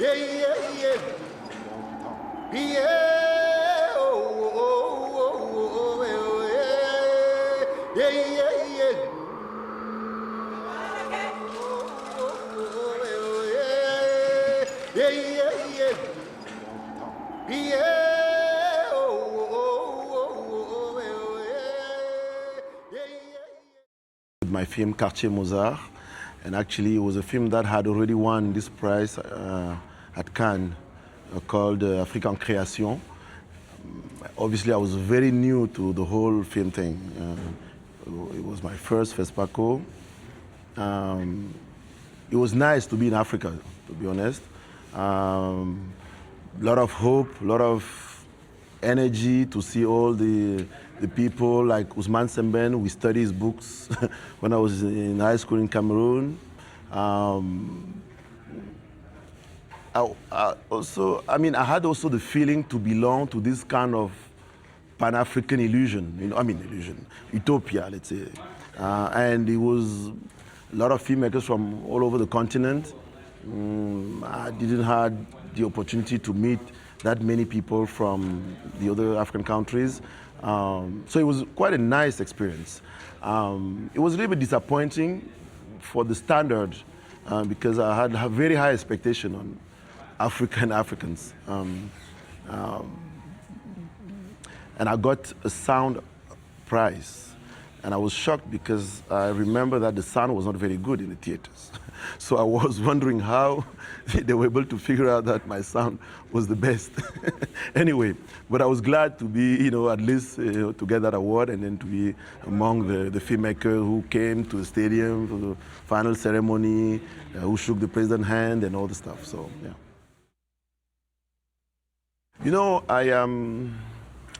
Yeah, yeah, yeah. Yeah, oh, oh, oh, oh, oh, yeah, yeah, yeah, yeah. Yeah, yeah, yeah. Yeah, oh, oh, oh, oh, yeah, yeah. My film Quartier Mozart, and actually it was a film that had already won this prize at Cannes called African Création. Obviously, I was very new to the whole film thing. It was my first FESPACO. It was nice to be in Africa, to be honest. A lot of hope, a lot of energy to see all the people like Ousmane Sembène. We studied his books when I was in high school in Cameroon. I had also the feeling to belong to this kind of Pan-African illusion, utopia, let's say. And it was a lot of filmmakers from all over the continent. I didn't have the opportunity to meet that many people from the other African countries. So it was quite a nice experience. It was a little bit disappointing for the standard because I had a very high expectation on African Africans. And I got a sound prize. And I was shocked because I remember that the sound was not very good in the theaters. So I was wondering how they were able to figure out that my sound was the best. Anyway, but I was glad to be, at least to get that award and then to be among the filmmakers who came to the stadium for the final ceremony, who shook the president's hand and all the stuff. So, yeah. I am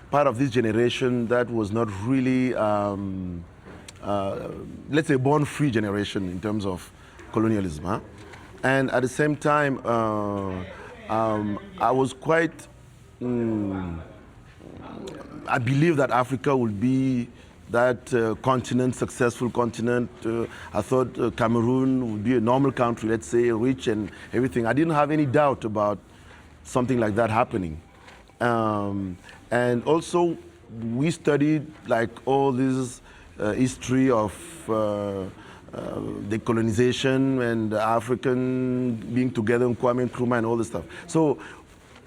part of this generation that was not really, let's say, born-free generation in terms of colonialism. Huh? And at the same time, I was quite, I believe that Africa would be that continent, successful continent. I thought Cameroon would be a normal country, let's say, rich and everything. I didn't have any doubt about something like that happening. And also, we studied like all this history of decolonization and African being together in Kwame Nkrumah and all this stuff. So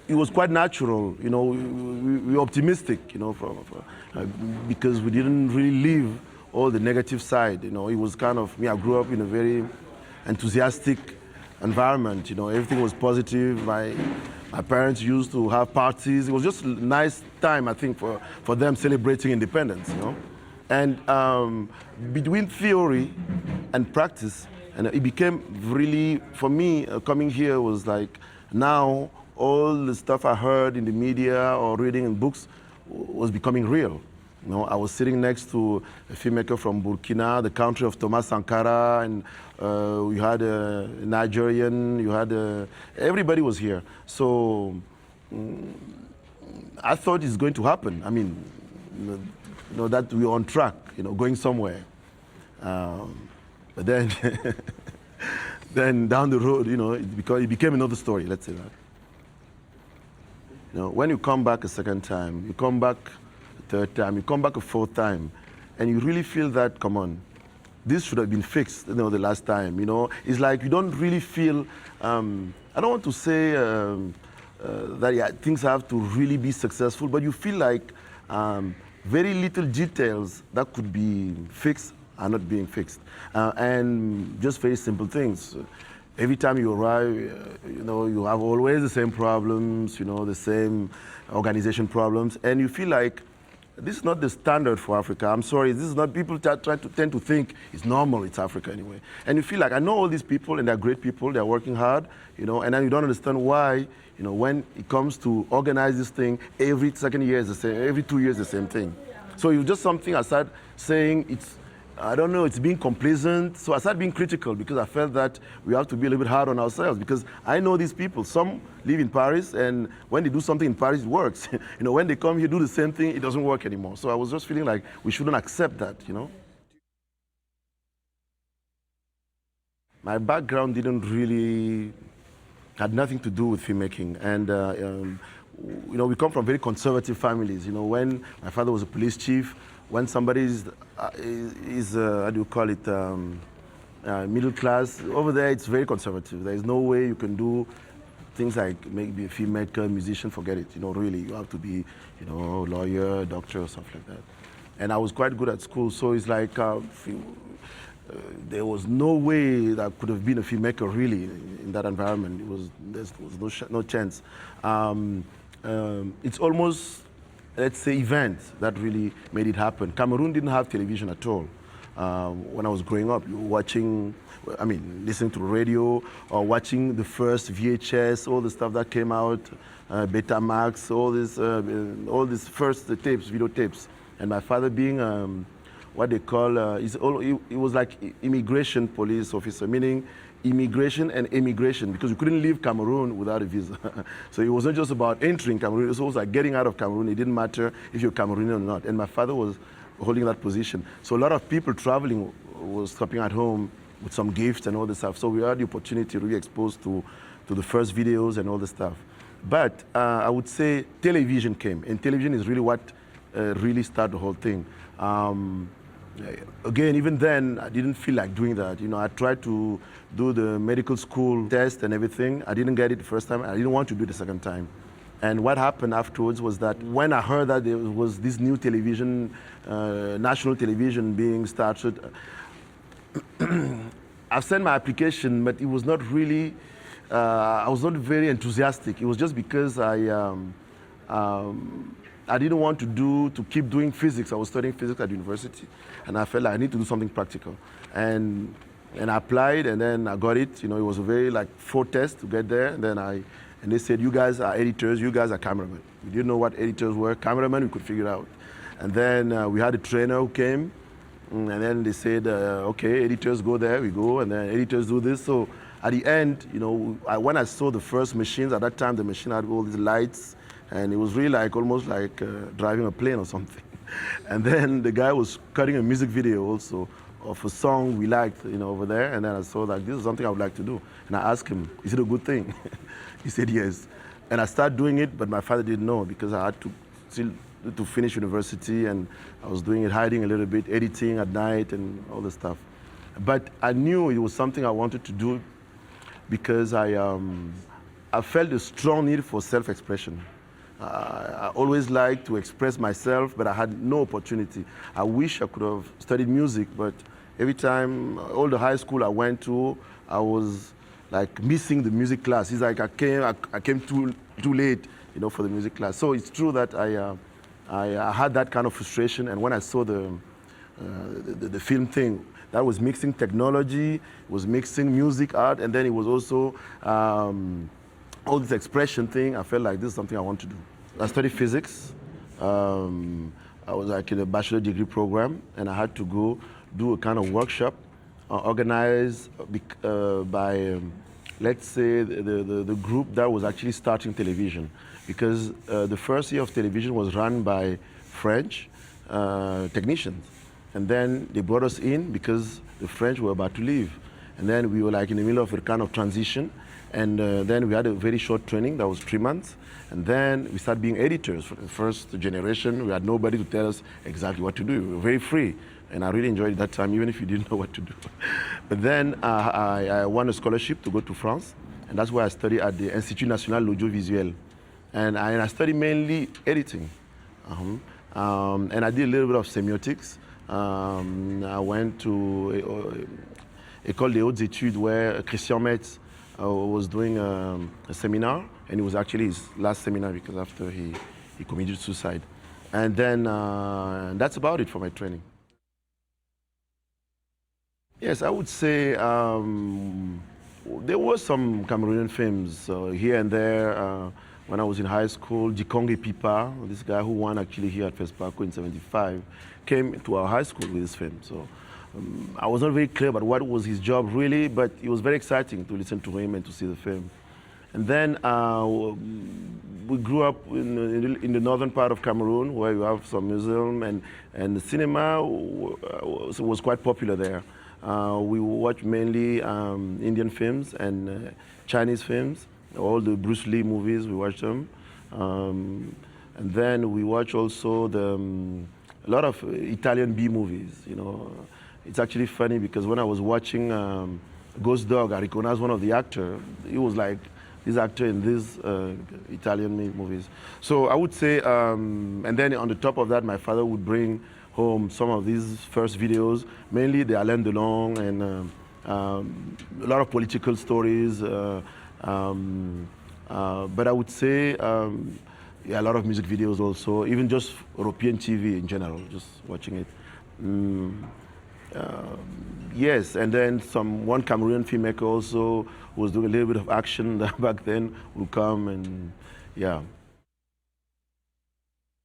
it was quite natural, we were optimistic, because we didn't really live all the negative side. It was kind of me. I grew up in a very enthusiastic environment. Everything was positive. My parents used to have parties. It was just a nice time, I think, for them celebrating independence, And between theory and practice, and it became really, for me, coming here was like, now all the stuff I heard in the media or reading in books was becoming real. I was sitting next to a filmmaker from Burkina, the country of Thomas Sankara, and you had a Nigerian, you had everybody was here. So I thought it's going to happen. I mean, that we're on track, going somewhere. But then, then down the road, it became another story, let's say that. When you come back a second time, you come back a third time, you come back a fourth time, and you really feel that, come on, this should have been fixed, the last time, It's like you don't really feel, I don't want to say that things have to really be successful, but you feel like very little details that could be fixed are not being fixed. And just very simple things. Every time you arrive, you have always the same problems, the same organization problems, and you feel like this is not the standard for Africa. I'm sorry, this is not, people tend to think it's normal, it's Africa anyway. And you feel like, I know all these people, and they're great people, they're working hard, and then you don't understand why, when it comes to organize this thing, every second year is the same, every 2 years the same thing. So it's just something I started saying, it's being complacent. So I started being critical because I felt that we have to be a little bit hard on ourselves, because I know these people. Some live in Paris, and when they do something in Paris, it works. When they come here, do the same thing, it doesn't work anymore. So I was just feeling like we shouldn't accept that, My background didn't really had nothing to do with filmmaking. And you know, we come from very conservative families. You know, when my father was a police chief, when somebody is how do you call it, middle class, over there it's very conservative. There is no way you can do things like maybe a filmmaker, musician, forget it. You know, really, you have to be, you know, lawyer, doctor, or stuff like that. And I was quite good at school, so it's like there was no way that I could have been a filmmaker really in that environment. There was no chance. It's almost, let's say, events that really made it happen. Cameroon didn't have television at all. When I was growing up, you were watching, I mean, listening to the radio or watching the first VHS, all the stuff that came out, Betamax, all these first tapes, videotapes. And my father being what they call, he was like immigration police officer, meaning immigration and immigration, because you couldn't leave Cameroon without a visa. So it wasn't just about entering Cameroon, it was also like getting out of Cameroon. It didn't matter if you're Cameroonian or not. And my father was holding that position. So a lot of people traveling was stopping at home with some gifts and all this stuff. So we had the opportunity to really exposed to the first videos and all this stuff. But I would say television came, and television is really what really started the whole thing. Again, even then, I didn't feel like doing that. You know, I tried to do the medical school test and everything. I didn't get it the first time. I didn't want to do it the second time. And what happened afterwards was that when I heard that there was this new television, national television being started, I've sent my application, but it was not really, I was not very enthusiastic. It was just because I didn't want to keep doing physics. I was studying physics at university, and I felt like I need to do something practical. And I applied, and then I got it. You know, it was a very 4 tests to get there. And they said, you guys are editors, you guys are cameramen. We didn't know what editors were. Cameramen, we could figure it out. And then we had a trainer who came, and then they said, okay, editors go there, we go, and then editors do this. So at the end, you know, when I saw the first machines, at that time the machine had all these lights, and it was really almost like driving a plane or something. And then the guy was cutting a music video also of a song we liked, you know, over there. And then I saw that this is something I would like to do. And I asked him, is it a good thing? He said yes. And I started doing it, but my father didn't know because I had to still to finish university, and I was doing it, hiding a little bit, editing at night and all this stuff. But I knew it was something I wanted to do because I felt a strong need for self-expression. I always liked to express myself, but I had no opportunity. I wish I could have studied music, but every time, all the high school I went to, I was missing the music class. It's like I came too late, you know, for the music class. So it's true that I had that kind of frustration, and when I saw the film thing, that was mixing technology, was mixing music, art, and then it was also all this expression thing. I felt like this is something I want to do. I studied physics. I was in a bachelor degree program, and I had to go do a kind of workshop organized by, let's say, the group that was actually starting television. Because the first year of television was run by French technicians. And then they brought us in because the French were about to leave. And then we were in the middle of a kind of transition. And then we had a very short training that was 3 months. And then we started being editors. For the first generation, we had nobody to tell us exactly what to do. We were very free. And I really enjoyed that time, even if you didn't know what to do. But then I won a scholarship to go to France. And that's where I studied at the Institut National d'Audiovisuel. And I studied mainly editing. And I did a little bit of semiotics. I went to École des Hautes Études where Christian Metz was doing a seminar, and it was actually his last seminar because after he committed suicide. And then that's about it for my training. Yes, I would say there were some Cameroonian films here and there. When I was in high school, Jikonge Pipa, this guy who won actually here at FESPACO in '75, came to our high school with this film. So I was not very clear about what was his job really, but it was very exciting to listen to him and to see the film. And then we grew up in the northern part of Cameroon, where you have some museum, and the cinema was quite popular there. We watched mainly Indian films and Chinese films. all the Bruce Lee movies, we watch them. And then we watch also a lot of Italian B movies, you know. It's actually funny because when I was watching Ghost Dog, I recognized one of the actors. He was like this actor in these Italian movies. So I would say, and then on the top of that, my father would bring home some of these first videos, mainly the Alain Delon and a lot of political stories. But I would say, yeah, a lot of music videos also, even just European TV in general, just watching it. Yes, and then one Cameroonian filmmaker also who was doing a little bit of action back then would come and, yeah.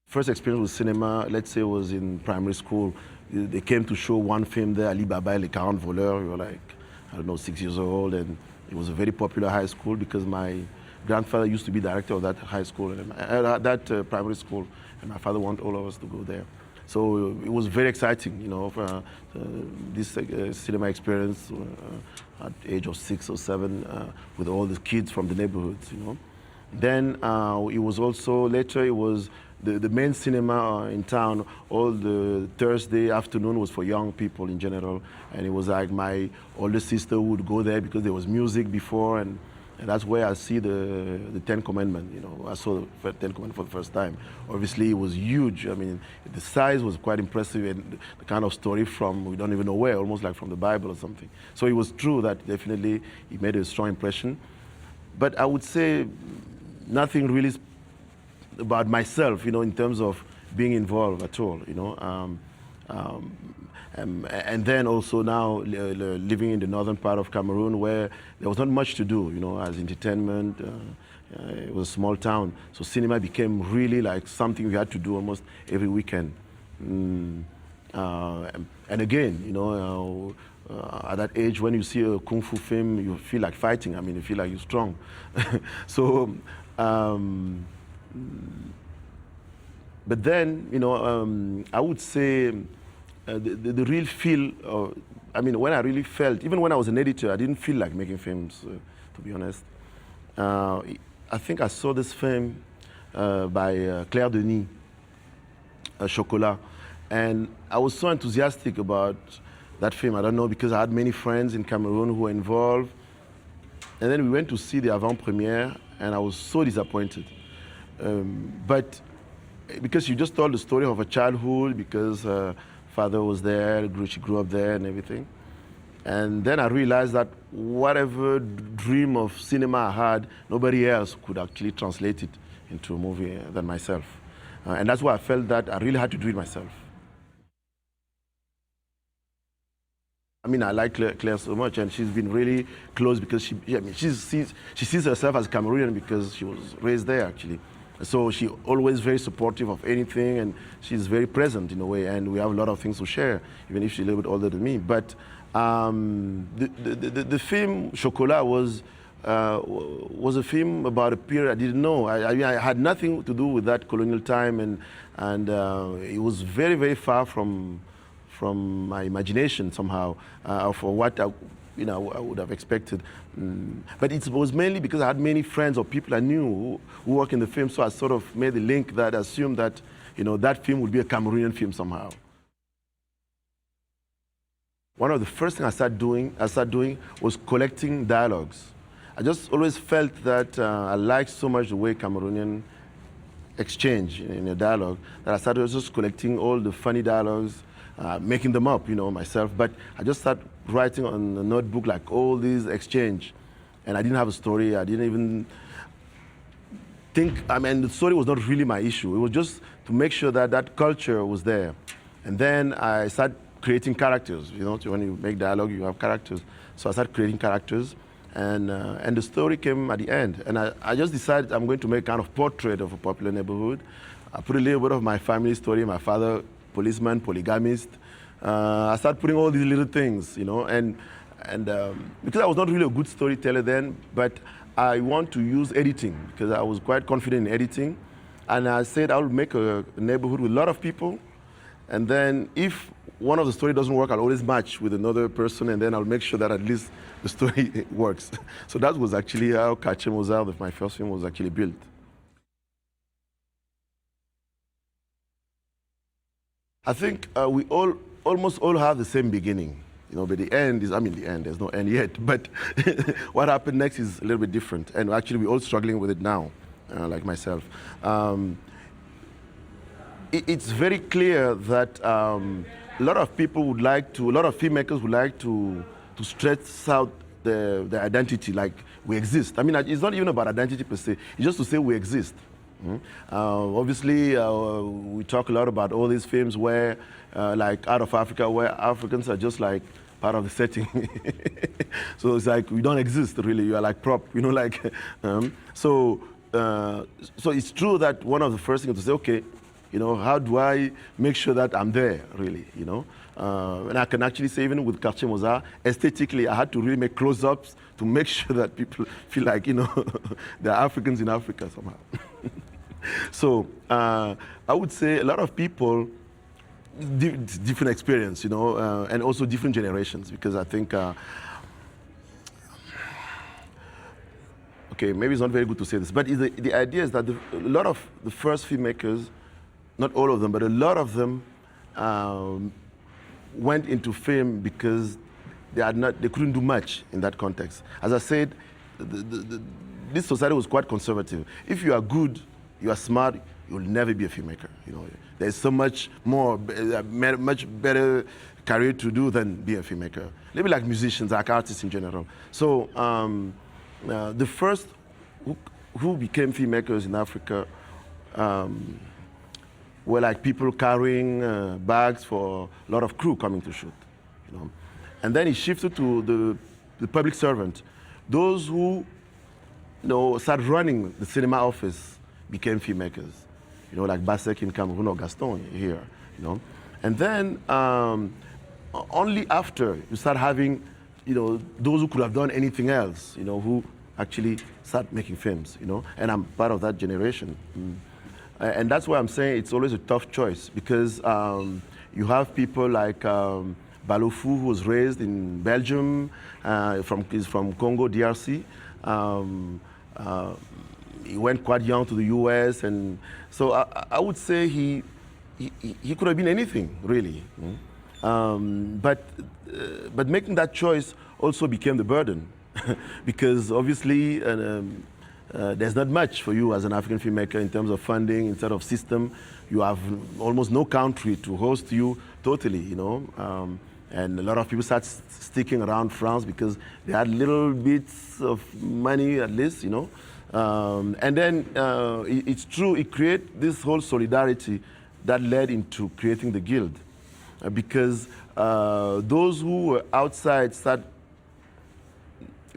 First experience with cinema, let's say, was in primary school. They came to show one film there, Ali Baba et les 40 voleurs. We were like, I don't know, 6 years old, and it was a very popular high school because my grandfather used to be director of that high school, that primary school, and my father wanted all of us to go there. So it was very exciting, you know, for this cinema experience at the age of 6 or 7 with all the kids from the neighborhoods, you know. Then it was also, later it was the main cinema in town. All the Thursday afternoon was for young people in general. And it was like my older sister would go there because there was music before, and that's where I see the Ten Commandments. You know, I saw the Ten Commandments for the first time. Obviously, it was huge. I mean, the size was quite impressive, and the kind of story from we don't even know where, almost like from the Bible or something. So it was true that definitely it made a strong impression. But I would say nothing really about myself, you know, in terms of being involved at all, you know. And then also now living in the northern part of Cameroon where there was not much to do, you know, as entertainment. It was a small town. So cinema became really like something we had to do almost every weekend. And again, you know, at that age when you see a Kung Fu film, you feel like fighting. I mean, you feel like you're strong. So, but then, you know, I would say the real feel, I mean, when I really felt, even when I was an editor, I didn't feel like making films, to be honest. I think I saw this film by Claire Denis, Chocolat, and I was so enthusiastic about that film. I don't know, because I had many friends in Cameroon who were involved. And then we went to see the avant-premiere, and I was so disappointed. But because you just told the story of a childhood, because father was there, she grew up there and everything. And then I realized that whatever dream of cinema I had, nobody else could actually translate it into a movie than myself. And that's why I felt that I really had to do it myself. I mean, I like Claire so much, and she's been really close because she sees herself as Cameroonian because she was raised there, actually. So she's always very supportive of anything, and she's very present in a way, and we have a lot of things to share, even if she's a little bit older than me. But the film Chocolat was a film about a period I didn't know. I had nothing to do with that colonial time, and it was very, very far from my imagination somehow, for what I would have expected. But it was mainly because I had many friends or people I knew who work in the film, so I sort of made the link that I assumed that, you know, that film would be a Cameroonian film somehow. One of the first things I started doing was collecting dialogues. I just always felt that I liked so much the way Cameroonian exchange in a dialogue that I started just collecting all the funny dialogues, making them up, you know, myself. But I just started writing on a notebook like all these exchange, and I didn't have a story. I didn't even think. I mean, the story was not really my issue. It was just to make sure that that culture was there. And then I started creating characters. You know, when you make dialogue, you have characters. So I started creating characters, and the story came at the end. And I just decided I'm going to make kind of portrait of a popular neighborhood. I put a little bit of my family story. My father, policeman, polygamist. I started putting all these little things, you know, and because I was not really a good storyteller then, but I want to use editing because I was quite confident in editing, and I said I would make a neighborhood with a lot of people, and then if one of the story doesn't work, I'll always match with another person, and then I'll make sure that at least the story works. So that was actually how Quartier Mozart, my first film, was actually built. I think we almost all have the same beginning, but the end is, the end, there's no end yet, but what happened next is a little bit different, and actually we're all struggling with it now, like myself. It's very clear that a lot of people would like to, a lot of filmmakers would like to stretch out the identity, like we exist. It's not even about identity per se, it's just to say we exist. Obviously, we talk a lot about all these films where, like Out of Africa, where Africans are just like part of the setting. So it's like we don't exist really. You are like prop, so it's true that one of the first things to say, okay, how do I make sure that I'm there really, and I can actually say even with Quartier Mozart, aesthetically, I had to really make close-ups to make sure that people feel like, they're Africans in Africa somehow. So I would say a lot of people, different experience, and also different generations, because I think, okay, maybe it's not very good to say this, but the idea is that a lot of the first filmmakers, not all of them, but a lot of them went into film because they couldn't do much in that context. As I said, this society was quite conservative. If you are good, you are smart, you'll never be a filmmaker. There's so much more, much better career to do than be a filmmaker. Maybe like musicians, like artists in general. So the first who became filmmakers in Africa were like people carrying bags for a lot of crew coming to shoot. And then it shifted to the public servant. Those who started running the cinema office became filmmakers, like Basek in Cameroon or Gaston here, And then only after you start having, those who could have done anything else, who actually start making films, and I'm part of that generation. And that's why I'm saying it's always a tough choice, because you have people like Balofu, who was raised in Belgium, he's from Congo, DRC. He went quite young to the US, and so I would say he could have been anything, really. But making that choice also became the burden, because obviously there's not much for you as an African filmmaker in terms of funding, in terms of system. You have almost no country to host you totally, and a lot of people start sticking around France because they had little bits of money at least, And then it's true, it created this whole solidarity that led into creating the guild. Because those who were outside start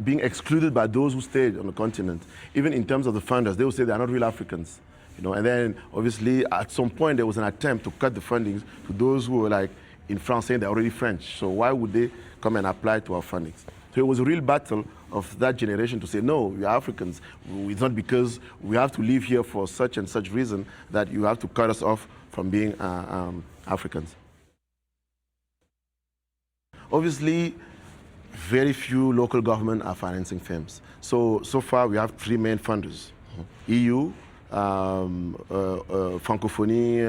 being excluded by those who stayed on the continent. Even in terms of the funders, they would say they are not real Africans. And then obviously at some point there was an attempt to cut the fundings to those who were like in France saying they're already French. So why would they come and apply to our fundings? So it was a real battle of that generation to say, no, we are Africans. It's not because we have to live here for such and such reason that you have to cut us off from being Africans. Obviously, very few local governments are financing films. So far we have three main funders: EU, Francophonie,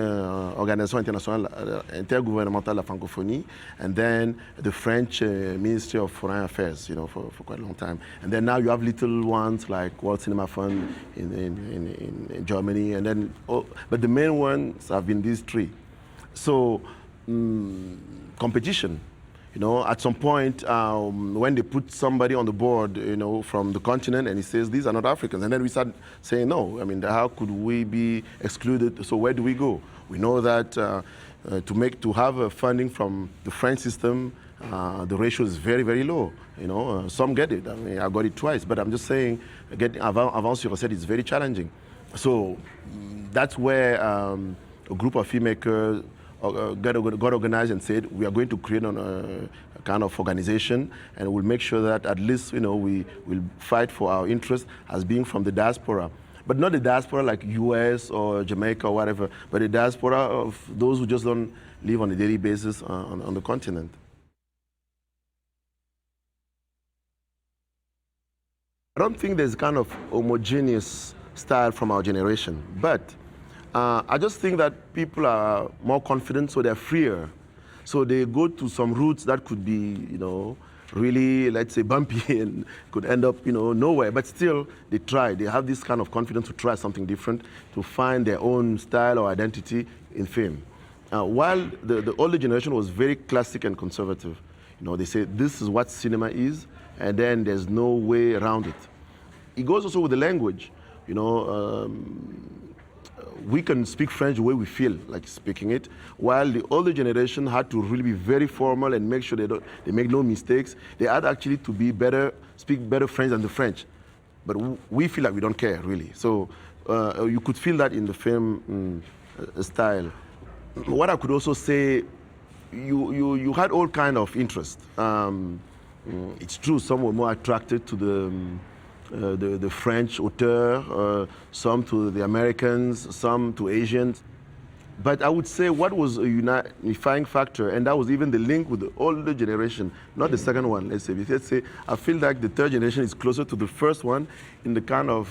Organisation Internationale Intergouvernementale de la Francophonie, and then the French Ministry of Foreign Affairs, for quite a long time. And then now you have little ones like World Cinema Fund in Germany, and then, but the main ones have been these three. So competition. At some point, when they put somebody on the board, from the continent, and he says, these are not Africans, and then we start saying, no, how could we be excluded? So where do we go? We know that to have funding from the French system, the ratio is very, very low. Some get it. I got it twice, but I'm just saying, getting avant sur recette is very challenging. So that's where a group of filmmakers got organized and said, we are going to create a kind of organization, and we'll make sure that at least we will fight for our interests as being from the diaspora. but not the diaspora like US or Jamaica or whatever, but the diaspora of those who just don't live on a daily basis on the continent. I don't think there's kind of homogeneous style from our generation, but I just think that people are more confident, so they're freer. So they go to some routes that could be, really, let's say, bumpy and could end up, nowhere. But still, they try. They have this kind of confidence to try something different, to find their own style or identity in film. While the older generation was very classic and conservative. They say, this is what cinema is, and then there's no way around it. It goes also with the language. We can speak French the way we feel like speaking it, while the older generation had to really be very formal and make sure they make no mistakes. They had actually to speak better French than the French. But we feel like we don't care, really. So you could feel that in the film style. What I could also say, you had all kind of interest. It's true, some were more attracted to the French auteur, some to the Americans, some to Asians. But I would say what was a unifying factor, and that was even the link with the older generation, not the second one, let's say. I feel like the third generation is closer to the first one in the kind of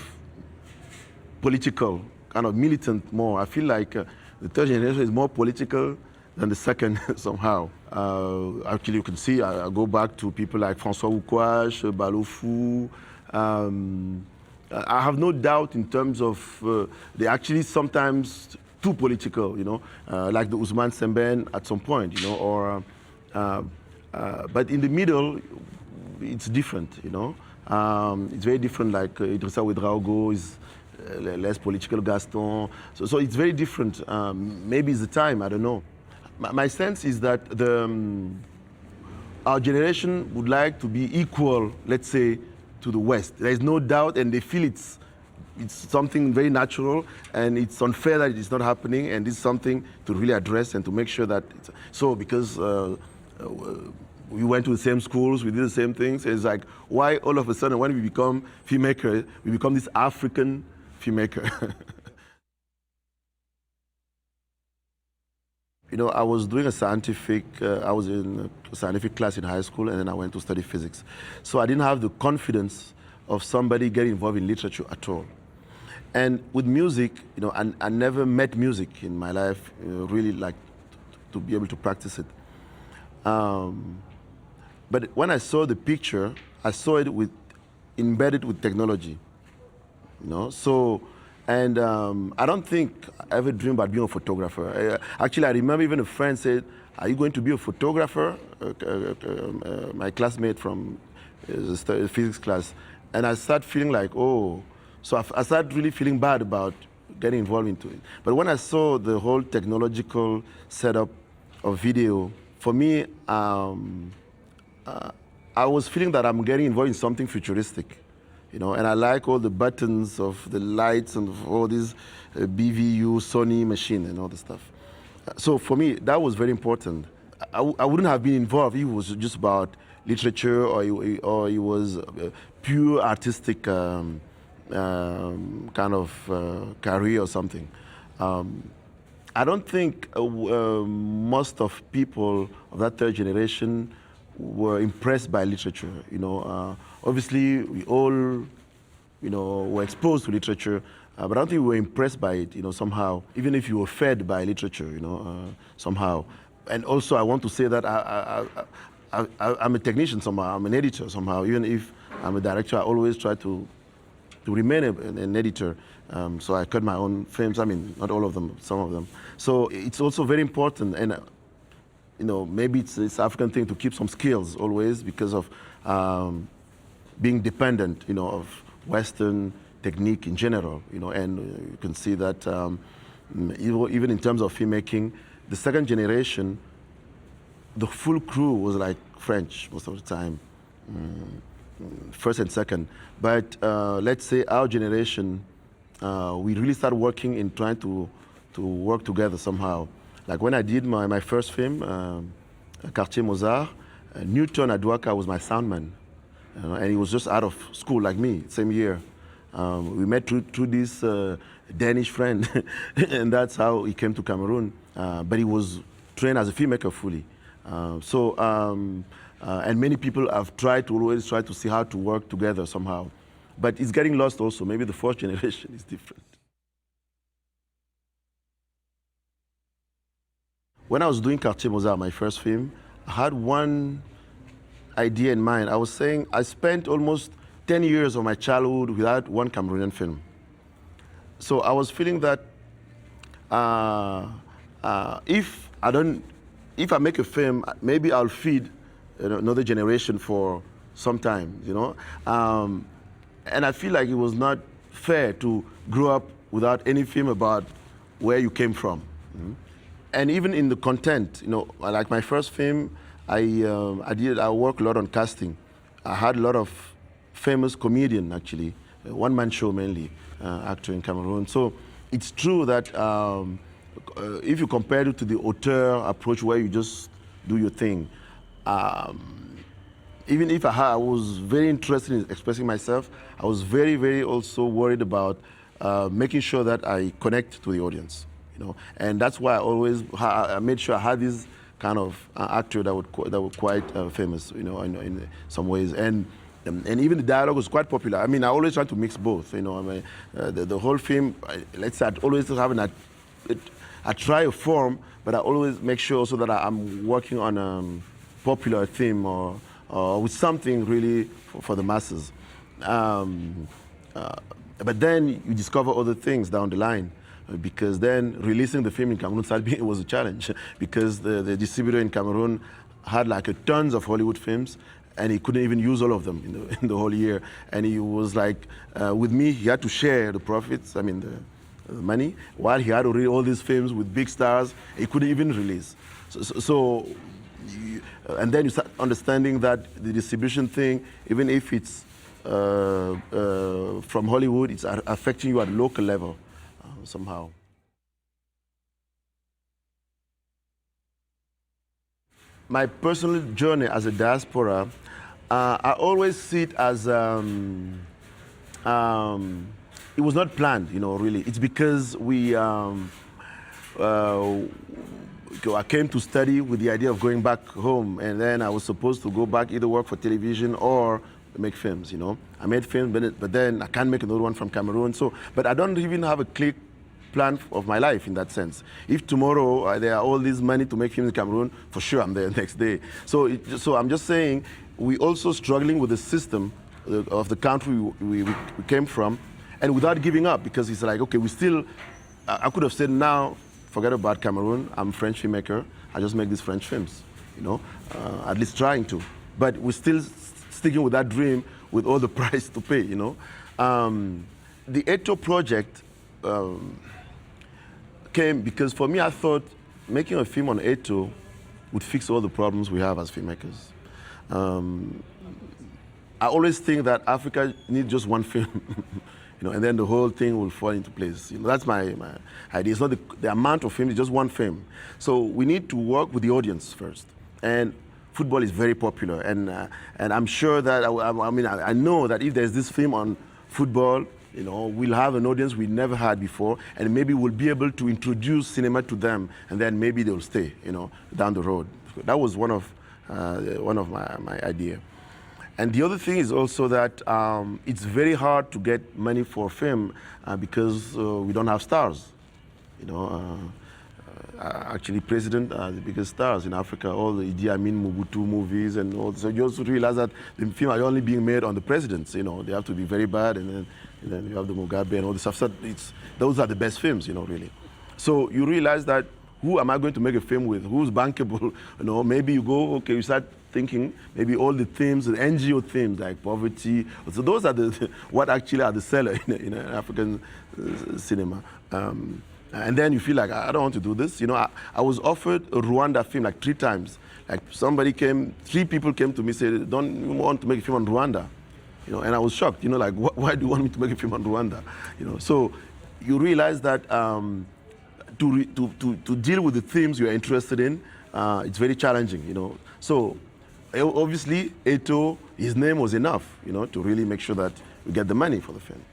political, kind of militant more. I feel like the third generation is more political than the second somehow. Actually, you can see, I go back to people like François Oukouache, Balofou. I have no doubt in terms of they actually sometimes too political, like the Ousmane Sembène at some point, but in the middle, it's different, It's very different, like Idrissa Ouedraogo is less political, Gaston. So it's very different. Maybe it's the time, I don't know. My sense is that our generation would like to be equal, let's say, to the West. There is no doubt, and they feel it's something very natural, and it's unfair that it's not happening, and this is something to really address and to make sure that because we went to the same schools, we did the same things. It's like, why all of a sudden when we become filmmakers, we become this African filmmaker? I was doing I was in a scientific class in high school, and then I went to study physics. So I didn't have the confidence of somebody getting involved in literature at all. And with music, I never met music in my life, really like to be able to practice it. But when I saw the picture, I saw it embedded with technology, And I don't think I ever dreamed about being a photographer. Actually, I remember even a friend said, "Are you going to be a photographer?" My classmate from the physics class. And I started feeling like, oh. So I started really feeling bad about getting involved into it. But when I saw the whole technological setup of video, for me, I was feeling that I'm getting involved in something futuristic. And I like all the buttons of the lights and all these BVU, Sony machine and all the stuff. So for me, that was very important. I wouldn't have been involved if it was just about literature or it was pure artistic kind of career or something. I don't think most of people of that third generation were impressed by literature. Obviously, we all, were exposed to literature, but I don't think we were impressed by it, somehow. Even if you were fed by literature, somehow. And also, I want to say that I'm a technician somehow. I'm an editor somehow. Even if I'm a director, I always try to remain an editor. So I cut my own films. I mean, not all of them, some of them. So it's also very important. And maybe it's African thing to keep some skills always because of being dependent, of Western technique in general, and you can see that even in terms of filmmaking, the second generation, the full crew was like French most of the time, first and second. But let's say our generation, we really started working in trying to work together somehow. Like when I did my first film, Quartier Mozart, Newton Adwaka was my soundman. And he was just out of school like me, same year. We met through this Danish friend, and that's how he came to Cameroon. But he was trained as a filmmaker fully. And many people have always tried to see how to work together somehow. But it's getting lost also. Maybe the fourth generation is different. When I was doing Quartier Mozart, my first film, I had one idea in mind. I was saying I spent almost 10 years of my childhood without one Cameroonian film. So I was feeling that if I make a film, maybe I'll feed another generation for some time, you know. And I feel like it was not fair to grow up without any film about where you came from. Mm-hmm. And even in the content, you know, like my first film, I worked a lot on casting. I had a lot of famous comedian, actually, one-man show mainly, actor in Cameroon. So it's true that if you compare it to the auteur approach where you just do your thing, even if I was very interested in expressing myself, I was very, very also worried about making sure that I connect to the audience. You know, and that's why I made sure I had this kind of actor that were quite famous, you know, in some ways, and even the dialogue was quite popular. I mean, I always try to mix both. You know, I mean, the whole film. Let's say I always have I try a form, but I always make sure also that I'm working on a popular theme or with something really for the masses. But then you discover other things down the line. Because then releasing the film in Cameroon it was a challenge because the distributor in Cameroon had like tons of Hollywood films and he couldn't even use all of them in the whole year. And he was like, with me, he had to share the profits, I mean the money, while he had already all these films with big stars, he couldn't even release. And then you start understanding that the distribution thing, even if it's from Hollywood, it's affecting you at local level. Somehow. My personal journey as a diaspora, I always see it as it was not planned, you know, really. It's because I came to study with the idea of going back home, and then I was supposed to go back, either work for television or make films, you know. I made films, but then I can't make another one from Cameroon. But I don't even have a clear plan of my life in that sense. If tomorrow there are all this money to make films in Cameroon, for sure I'm there next day. So I'm just saying, we also struggling with the system of the country we came from, and without giving up, because it's like, okay, I could have said, now, forget about Cameroon, I'm a French filmmaker, I just make these French films, you know, at least trying to. But we're still sticking with that dream with all the price to pay, you know. The Eto project came because for me, I thought making a film on Eto would fix all the problems we have as filmmakers. I always think that Africa needs just one film, you know, and then the whole thing will fall into place. You know, that's my idea. It's not the amount of film, it's just one film. So we need to work with the audience first. And football is very popular, and I'm sure that, I know that if there's this film on football, you know, we'll have an audience we never had before, and maybe we'll be able to introduce cinema to them, and then maybe they'll stay, you know, down the road. That was one of my idea. And the other thing is also that it's very hard to get money for film because we don't have stars, you know. Actually, President are the biggest stars in Africa, all the Idi Amin, Mobutu movies and all. So you also realize that the film are only being made on the presidents, you know. They have to be very bad, and then you have the Mugabe and all this stuff. So those are the best films, you know, really. So you realize that who am I going to make a film with? Who's bankable? You know, maybe you go, okay, you start thinking maybe all the themes, the NGO themes like poverty. So those are what actually are the seller in African cinema. And then you feel like, I don't want to do this. You know, I was offered a Rwanda film like 3 times. Like 3 people came to me and said, don't you want to make a film on Rwanda? You know, and I was shocked, you know, like, why do you want me to make a film on Rwanda? You know, so you realize that to deal with the themes you're interested in, it's very challenging, you know. So obviously, Eto, his name was enough, you know, to really make sure that we get the money for the film.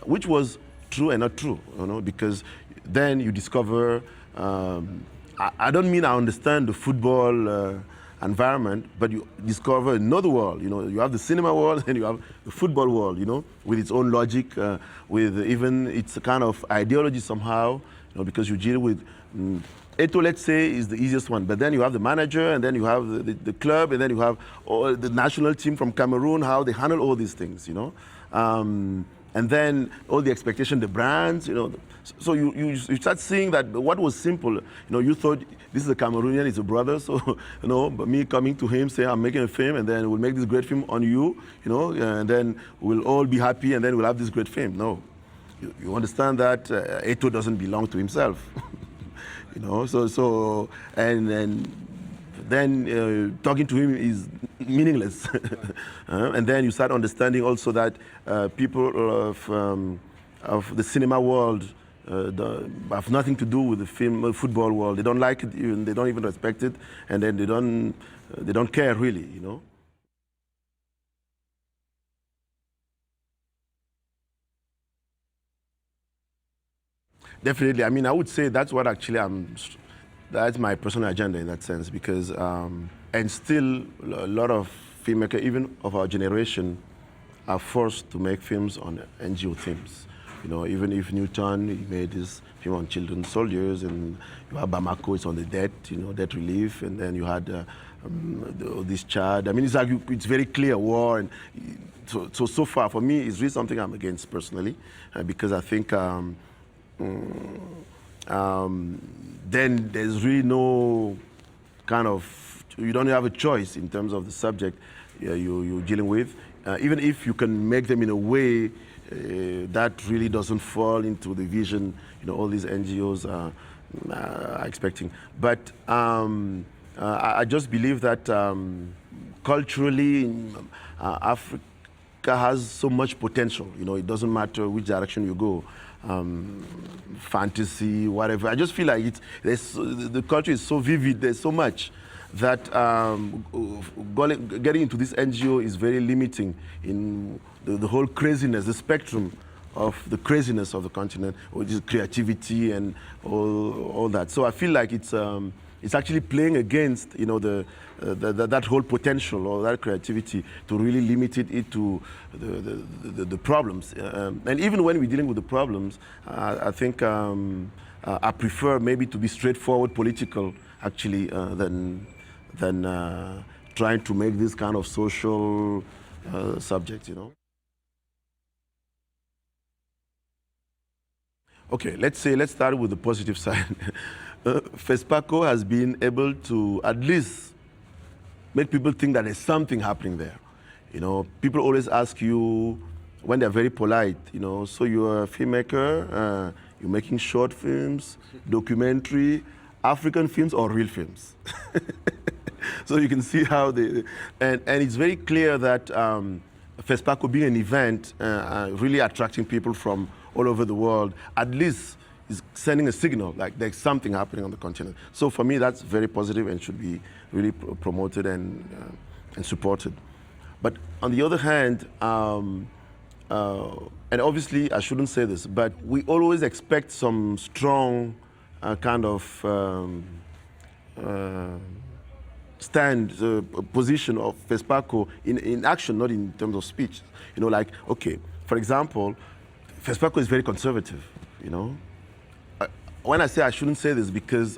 which was true and not true, you know, because then you discover, I don't mean I understand the football environment, but you discover another world. You know, you have the cinema world and you have the football world, you know, with its own logic, with even its kind of ideology somehow, you know, because you deal with Eto'o, let's say, is the easiest one, but then you have the manager, and then you have the club, and then you have all the national team from Cameroon, how they handle all these things, you know. And then all the expectation, the brands, you know. So you start seeing that what was simple, you know, you thought this is a Cameroonian, he's a brother, so, you know, but me coming to him saying, I'm making a film, and then we'll make this great film on you, you know, and then we'll all be happy, and then we'll have this great film. No. You understand that Eto'o doesn't belong to himself. You know, and then talking to him is meaningless. And then you start understanding also that people of the cinema world have nothing to do with the football world. They don't like it, they don't even respect it, and then they don't care really, you know. Definitely. I mean, I would say that's what actually that's my personal agenda in that sense, because, and still a lot of filmmakers, even of our generation, are forced to make films on NGO themes. You know, even if Newton, he made this film on children soldiers, and you have Bamako, it's on the debt, you know, debt relief, and then you had this Chad. I mean, it's like it's very clear war, and so far for me, it's really something I'm against personally, because I think then there's really no kind of, you don't have a choice in terms of the subject you're dealing with, even if you can make them in a way that really doesn't fall into the vision, you know, all these NGOs are expecting. But I just believe that culturally, Africa has so much potential. You know, it doesn't matter which direction you go. Fantasy, whatever. I just feel like the culture is so vivid, there's so much that getting into this NGO is very limiting in the whole craziness, the spectrum of the craziness of the continent, which is creativity and all that. So I feel like it's actually playing against, you know, that whole potential or that creativity, to really limit it to the problems. And even when we're dealing with the problems, I think I prefer maybe to be straightforward political, actually, than trying to make this kind of social subject, you know. Okay, let's start with the positive side. FESPACO has been able to at least make people think that there's something happening there. You know, people always ask you, when they're very polite, you know, so you're a filmmaker, you're making short films, documentary, African films, or real films? So you can see how and it's very clear that FESPACO being an event, really attracting people from all over the world, at least is sending a signal, like there's something happening on the continent. So for me, that's very positive and should be really promoted and supported. But on the other hand, and obviously I shouldn't say this, but we always expect some strong kind of position of FESPACO in action, not in terms of speech. You know, like, okay, for example, FESPACO is very conservative, you know. When I say I shouldn't say this, because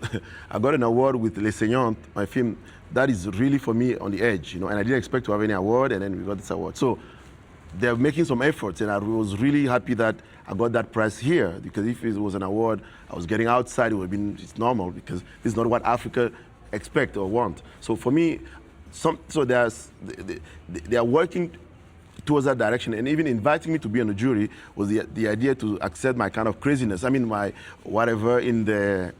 I got an award with Les Seigneurs, my film, that is really for me on the edge, you know, and I didn't expect to have any award, and then we got this award. So they're making some efforts, and I was really happy that I got that prize here, because if it was an award I was getting outside, it would have been, it's normal, because this is not what Africa expect or want. So for me, they are working towards that direction, and even inviting me to be on the jury was the idea to accept my kind of craziness. I mean, my whatever in the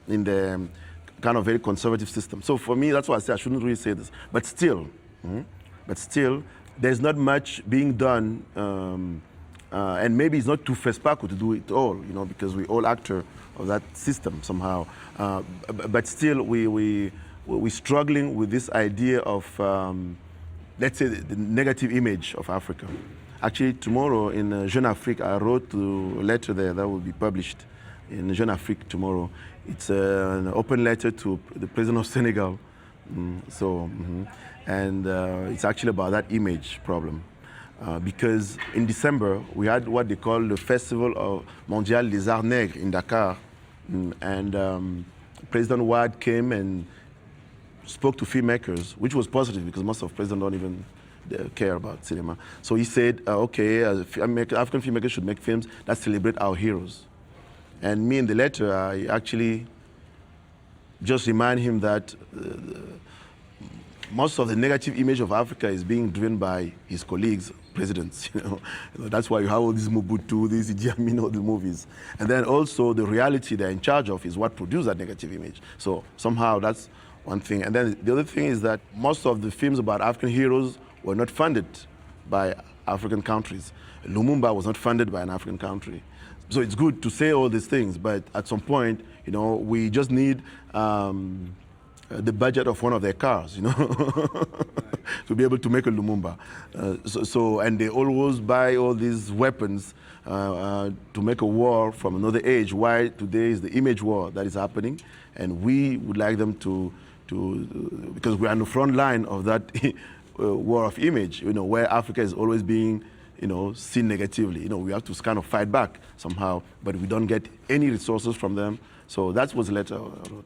kind of very conservative system. So for me, that's why I say I shouldn't really say this. But still, there's not much being done, and maybe it's not too FESPACO to do it all, you know, because we're all actors of that system somehow. But still, we're struggling with this idea of, let's say, the negative image of Africa. Actually, tomorrow in Jeune Afrique, I wrote a letter there that will be published in Jeune Afrique tomorrow. It's an open letter to the president of Senegal. And it's actually about that image problem. Because in December, we had what they call the Festival of Mondial des Arts Nègres in Dakar. And President Wade came and spoke to filmmakers, which was positive because most of presidents don't even care about cinema. So he said, okay, African filmmakers should make films that celebrate our heroes. And me in the letter, I actually just remind him that most of the negative image of Africa is being driven by his colleagues, presidents. That's why you have all these Mobutu, these Idi Amin, all the movies. And then also the reality they're in charge of is what produced that negative image. So somehow that's one thing. And then the other thing is that most of the films about African heroes were not funded by African countries. Lumumba was not funded by an African country. So it's good to say all these things, but at some point, we just need the budget of one of their cars, to be able to make a Lumumba. And they always buy all these weapons to make a war from another age. Why today is the image war that is happening, and we would like them to because we're on the front line of that war of image, where Africa is always being, seen negatively. We have to kind of fight back somehow, but we don't get any resources from them. So that was the letter I wrote.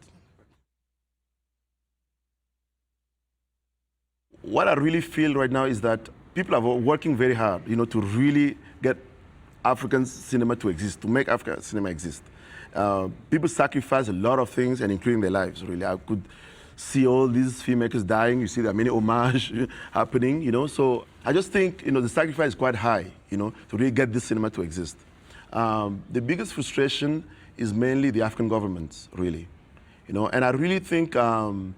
What I really feel right now is that people are working very hard, to really get African cinema to exist, to make African cinema exist. People sacrifice a lot of things, and including their lives, really. I could see all these filmmakers dying. You see there are many homages happening, So I just think, the sacrifice is quite high, to really get this cinema to exist. The biggest frustration is mainly the African governments, really. And I really think, and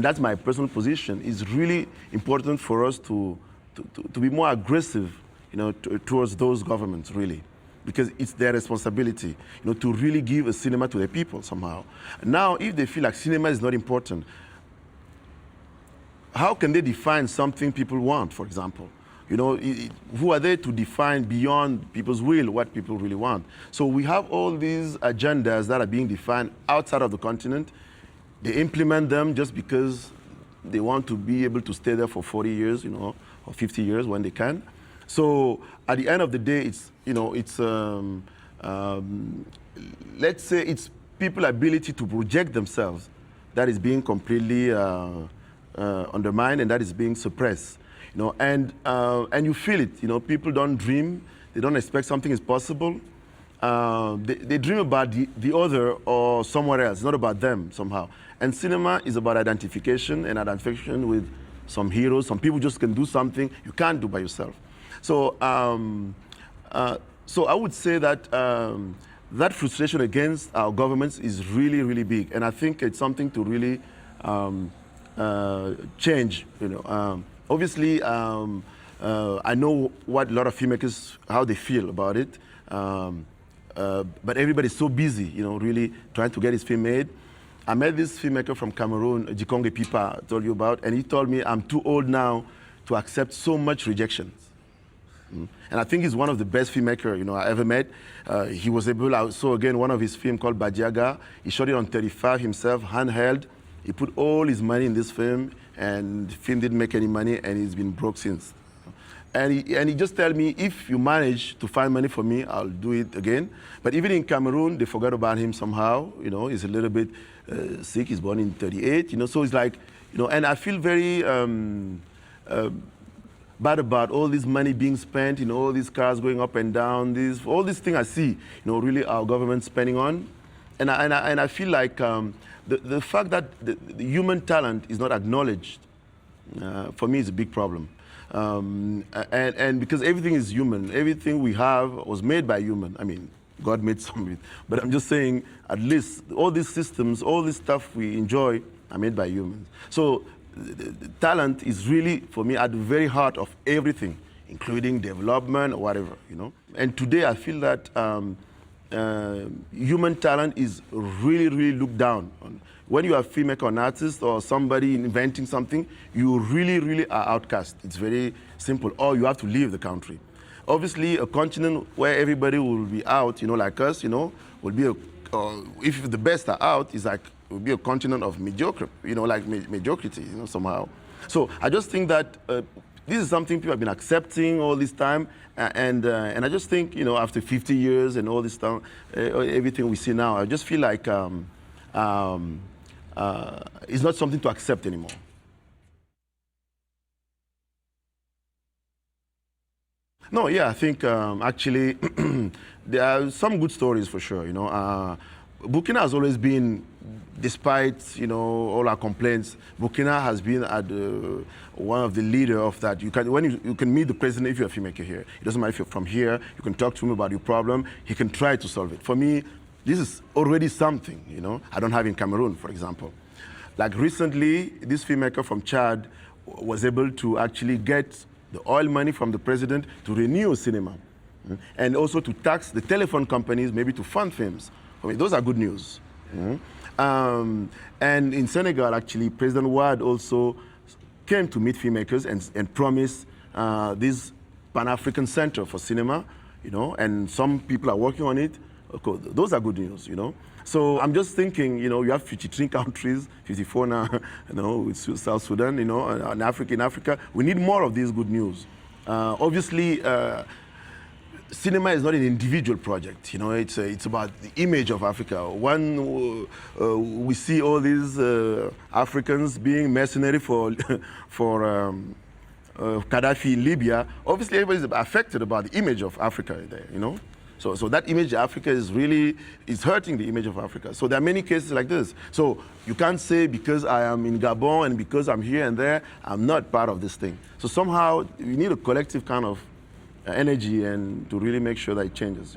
that's my personal position, it's really important for us to be more aggressive, towards those governments, really. Because it's their responsibility, to really give a cinema to the people somehow. Now, if they feel like cinema is not important, how can they define something people want, for example? Who are they to define beyond people's will what people really want? So we have all these agendas that are being defined outside of the continent. They implement them just because they want to be able to stay there for 40 years, or 50 years when they can. So at the end of the day, let's say it's people's ability to project themselves that is being completely undermined and that is being suppressed. And you feel it. People don't dream. They don't expect something is possible. They dream about the other or somewhere else, not about them somehow. And cinema is about identification and identification with some heroes. Some people just can do something you can't do by yourself. So, so I would say that that frustration against our governments is really, really big. And I think it's something to really change. Obviously, I know what a lot of filmmakers, how they feel about it. But everybody's so busy, really trying to get his film made. I met this filmmaker from Cameroon, Jikonge Pipa, I told you about, and he told me I'm too old now to accept so much rejection. And I think he's one of the best filmmakers, I ever met. He was able, I saw again one of his films called Badiaga. He shot it on 35 himself, handheld. He put all his money in this film, and the film didn't make any money, and he's been broke since. And he just told me, if you manage to find money for me, I'll do it again. But even in Cameroon, they forgot about him somehow. He's a little bit sick. He's born in 38, so it's like, and I feel very bad about all this money being spent, all these cars going up and down, all these things I see, really our government spending on. And I feel like the fact that the human talent is not acknowledged, for me, is a big problem. And because everything is human, everything we have was made by human. I mean, God made some of it. But I'm just saying, at least all these systems, all this stuff we enjoy are made by humans. So the talent is really, for me, at the very heart of everything, including development or whatever, And today I feel that human talent is really, really looked down on. When you are a filmmaker or an artist or somebody inventing something, you really, really are outcast. It's very simple. Or you have to leave the country. obviously a continent where everybody will be out, like us, will be if the best are out, it's like it will be a continent of mediocre, like mediocrity, somehow. So I just think that this is something people have been accepting all this time, and I just think, after 50 years and all this time, everything we see now, I just feel like it's not something to accept anymore. No, yeah, I think actually there are some good stories for sure. Burkina has always been, despite all our complaints, Burkina has been at one of the leader of that. You can meet the president if you're a filmmaker here. It doesn't matter if you're from here. You can talk to him about your problem. He can try to solve it. For me, this is already something. I don't have in Cameroon, for example. Like recently, this filmmaker from Chad was able to actually get the oil money from the president to renew cinema, and also to tax the telephone companies, maybe to fund films. I mean, those are good news. And in Senegal, actually, President Wade also came to meet filmmakers and promised this Pan-African Center for cinema, and some people are working on it. Okay, those are good news, So I'm just thinking, you have 53 countries, 54 now, with South Sudan, in Africa. We need more of these good news. Obviously, cinema is not an individual project. It's about the image of Africa. We see all these Africans being mercenary for Gaddafi in Libya. Obviously, everybody's affected about the image of Africa there. So that image of Africa is hurting the image of Africa. So there are many cases like this. So you can't say because I am in Gabon and because I'm here and there, I'm not part of this thing. So somehow we need a collective kind of energy and to really make sure that it changes,